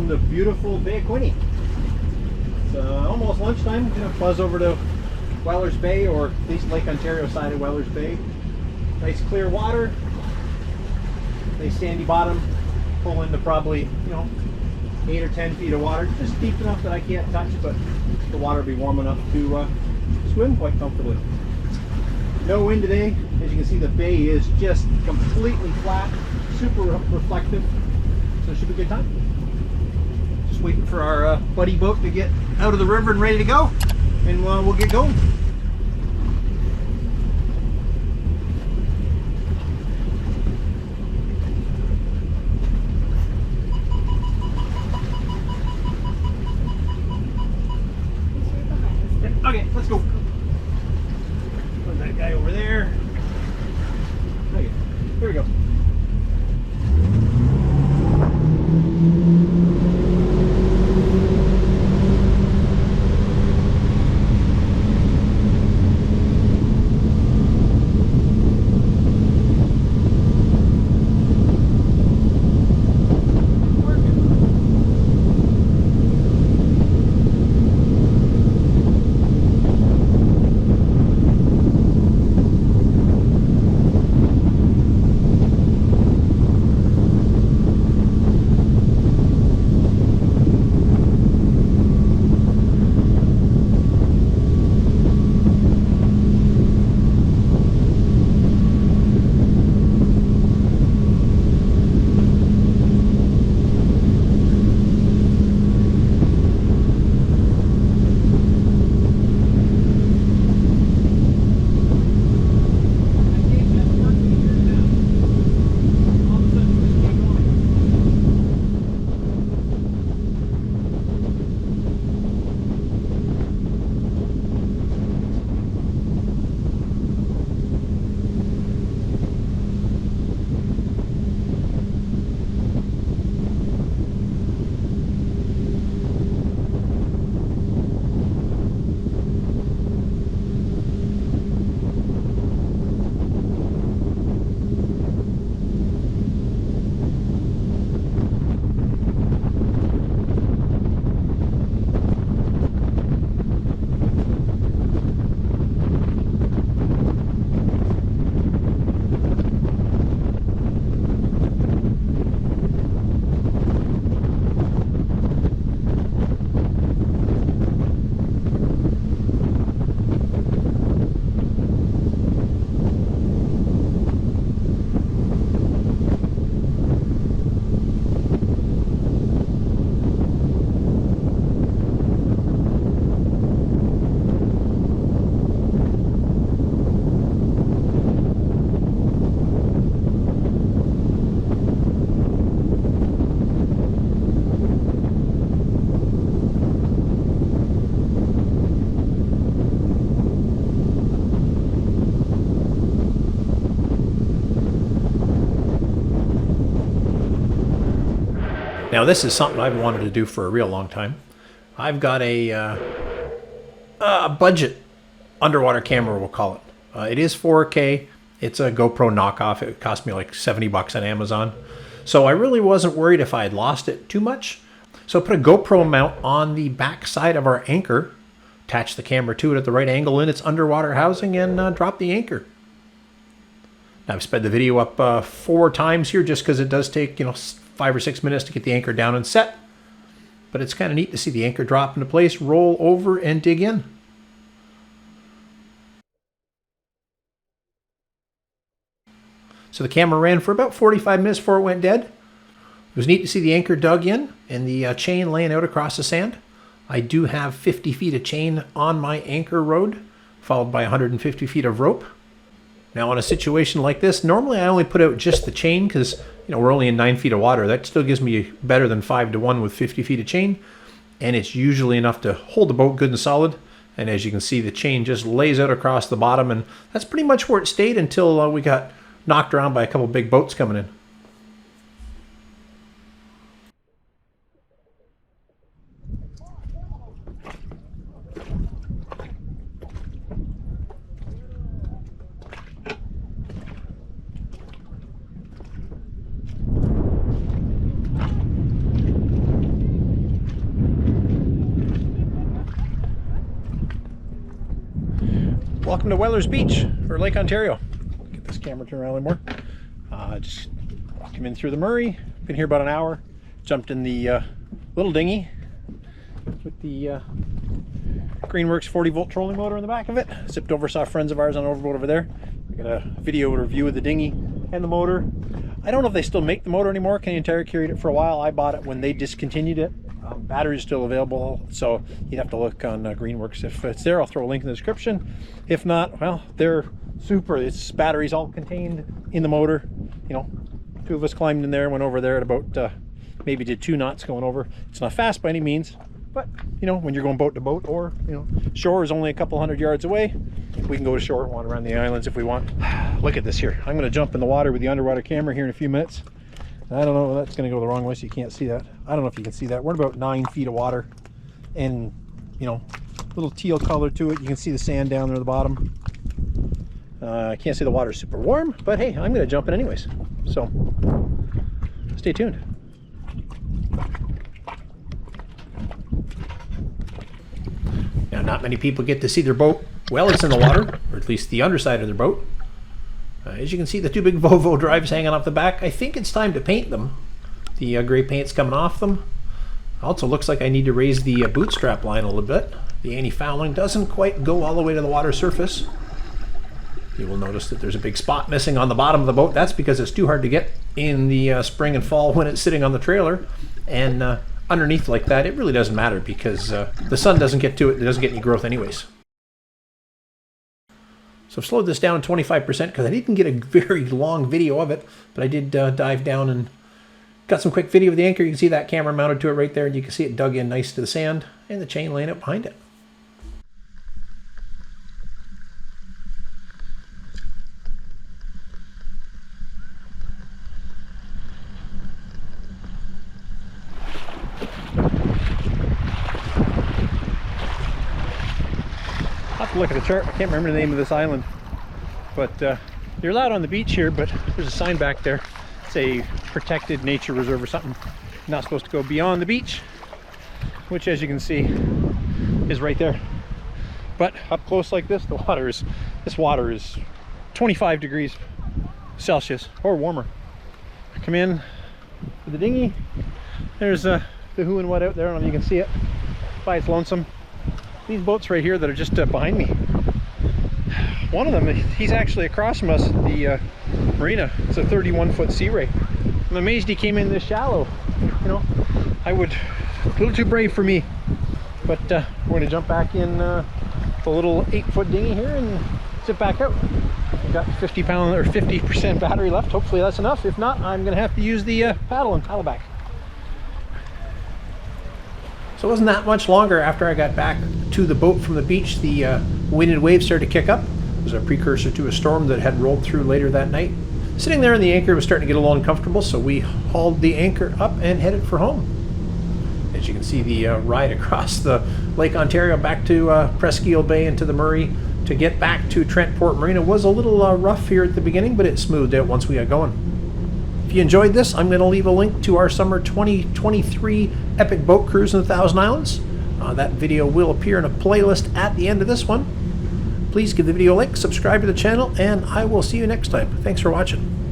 from the beautiful Bay of Quinte. It's almost lunchtime. I'm going to buzz over to Weller's Bay, or at least Lake Ontario side of Weller's Bay. Nice clear water, nice sandy bottom, pull into probably 8 or 10 feet of water, just deep enough that I can't touch, but the water will be warm enough to swim quite comfortably. No wind today. As you can see, the bay is just completely flat, super reflective, so it should be a good time. Just waiting for our buddy boat to get out of the river and ready to go, and we'll get going. Okay, let's go. Put that guy over there. Okay, here we go. Now this is something I've wanted to do for a real long time. I've got a budget underwater camera, we'll call it. It is 4K. It's a GoPro knockoff. It cost me like 70 bucks on Amazon. So I really wasn't worried if I had lost it too much. So I put a GoPro mount on the back side of our anchor, attach the camera to it at the right angle in its underwater housing, and drop the anchor. Now I've sped the video up 4 times here just because it does take 5 or 6 minutes to get the anchor down and set. But it's kind of neat to see the anchor drop into place, roll over, and dig in. So the camera ran for about 45 minutes before it went dead. It was neat to see the anchor dug in and the chain laying out across the sand. I do have 50 feet of chain on my anchor rod, followed by 150 feet of rope. Now in a situation like this, normally I only put out just the chain because we're only in 9 feet of water. That still gives me better than 5 to 1 with 50 feet of chain, and it's usually enough to hold the boat good and solid. And as you can see, the chain just lays out across the bottom, and that's pretty much where it stayed until we got knocked around by a couple big boats coming in. Welcome to Weller's Beach, or Lake Ontario. Get this camera turned around a little more. Just come in through the Murray, been here about an hour, jumped in the little dinghy with the Greenworks 40-volt trolling motor in the back of it. Zipped over, saw friends of ours on an overboat over there. We got a video review of the dinghy and the motor. I don't know if they still make the motor anymore. Canadian Tire carried it for a while. I bought it when they discontinued it. Batteries still available, so you'd have to look on Greenworks. If it's there, I'll throw a link in the description. If not, well, they're super. It's batteries all contained in the motor. You know, two of us climbed in there, went over there at about maybe did 2 knots going over. It's not fast by any means, but you know, when you're going boat to boat, or you know, shore is only a couple hundred yards away. We can go to shore, wander around the islands if we want. Look at this here. I'm going to jump in the water with the underwater camera here in a few minutes. I don't know, that's going to go the wrong way, so you can't see that. I don't know if you can see that. We're at about 9 feet of water, and you know, little teal color to it. You can see the sand down there at the bottom. I can't say the water's super warm, but hey, I'm going to jump in anyways. So stay tuned. Now, not many people get to see their boat while it's in the water, or at least the underside of their boat. As you can see, the 2 big Volvo drives hanging off the back. I think it's time to paint them. The gray paint's coming off them. Also looks like I need to raise the bootstrap line a little bit. The anti-fouling doesn't quite go all the way to the water surface. You will notice that there's a big spot missing on the bottom of the boat. That's because it's too hard to get in the spring and fall when it's sitting on the trailer. And underneath like that, it really doesn't matter because the sun doesn't get to it. It doesn't get any growth anyways. So I've slowed this down 25% because I didn't get a very long video of it, but I did dive down and got some quick video of the anchor. You can see that camera mounted to it right there, and you can see it dug in nice to the sand, and the chain laying up behind it. I'll have to look at the chart. I can't remember the name of this island, but you're allowed on the beach here, but there's a sign back there. It's a protected nature reserve or something. You're not supposed to go beyond the beach, which, as you can see, is right there. But up close like this, this water is 25 degrees Celsius or warmer. Come in with the dinghy. There's the who and what out there. I don't know if you can see it by its lonesome. These boats right here that are just behind me, one of them, he's actually across from us at the marina. It's a 31-foot Sea Ray. I'm amazed he came in this shallow. You know, a little too brave for me. But we're going to jump back in the little 8-foot dinghy here and zip back out. We've got 50-pound or 50% battery left. Hopefully that's enough. If not, I'm going to have to use the paddle and paddle back. So it wasn't that much longer after I got back to the boat from the beach. The wind and waves started to kick up. It was a precursor to a storm that had rolled through later that night. Sitting there in the anchor was starting to get a little uncomfortable, so we hauled the anchor up and headed for home. As you can see, the ride across the Lake Ontario back to Presqu'île Bay and to the Murray to get back to Trentport Marina was a little rough here at the beginning, but it smoothed out once we got going. If you enjoyed this, I'm going to leave a link to our summer 2023 epic boat cruise in the Thousand Islands. That video will appear in a playlist at the end of this one. Please give the video a like, subscribe to the channel, and I will see you next time. Thanks for watching.